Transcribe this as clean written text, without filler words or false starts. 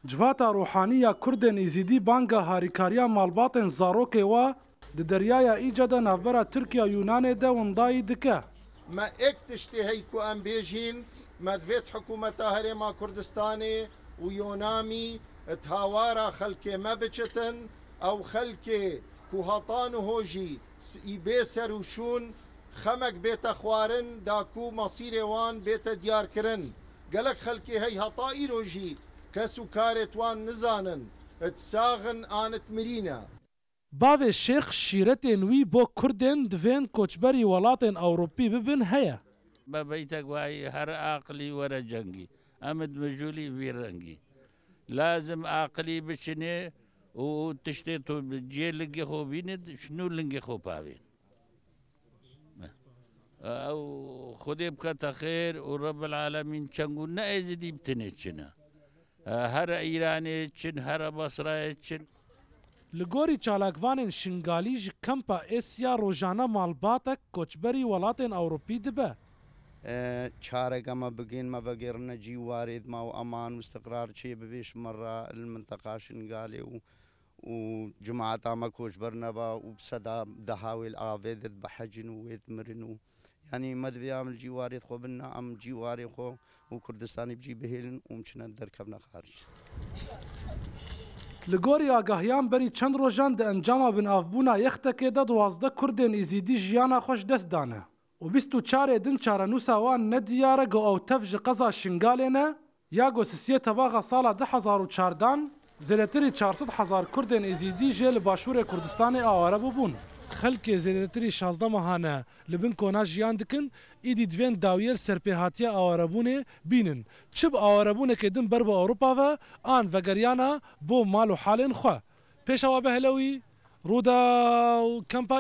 جواتا روحانیه کردن ایزیدی بانگا هاریکاریا مالباتن زاروکه و د دریایا ایجادا نافبرا ترکیا یونان ده وندای دکه ما اكتشتي هيكو ام بيجين مدفيت حكومة هرما كردستاني ويونامي تهاوارا خلكي ما بچتن او خلكي كوهطان هوجي يبيسر وشون خمك بيت اخوارن داكو مصير وان بيت ديار كرن قالك خلكي هي هطائي روجي كسكارت وان نزانن تساغن آنت مرينا باوی شیخ شیرتین وی بو کردن دوین کوچبری ولاتن اوروپی ببن هیا با بیتک وای هر عقلی ورا جنگی امد مجولی ویرنگی لازم عقلی بچنه و تشتی تو جی لنگی خو بیند شنو لنگی خو پاوین او خودی بکتا خیر و رب العالمین چنگو نایزدی بتنه چنه هر ایرانی چن هر بصره چن لگوری چالاکوانین شنگالی ج کمپا اسیا روزانه مالباتک کوچبری ولاتن اوروپی دبه شارك ما بقين ما فقرنا جي وارد ما وامان واستقرار شيء ببيش مره المنطقه شنغالي وجماعه ما كوش برنبا وبصدا دهاوي الافيد بحجن ويتمرنوا يعني ما بيعمل جي وارد خو بنا ام جي وارد خو وكردستاني بجي بهيلن ومشنا دركبنا خارج لگوری آگاهیان بری چند روزان ده انجام بن افبونا یختکه ده 12 کردن ایزیدی جیانا خوش دست دانه و 24 دن چارنوسا وان ندیاره گو او تفج قضا شنگالینه یا گو سسیه تباغا سالا 2014 زیلتری 400,000 کردن ایزیدی جیل باشور کردستان آواره ببون خلک زیلتری 16 ماهانه لبن کونا جیان دکن ایدی دوین داویل سرپیهاتیا آواره بونه بینن چب آواره بونه که دن بر با اوروپا و آن وگریانا بو مالو حالین خواه پیش آوه بهلوی رودا و کمپا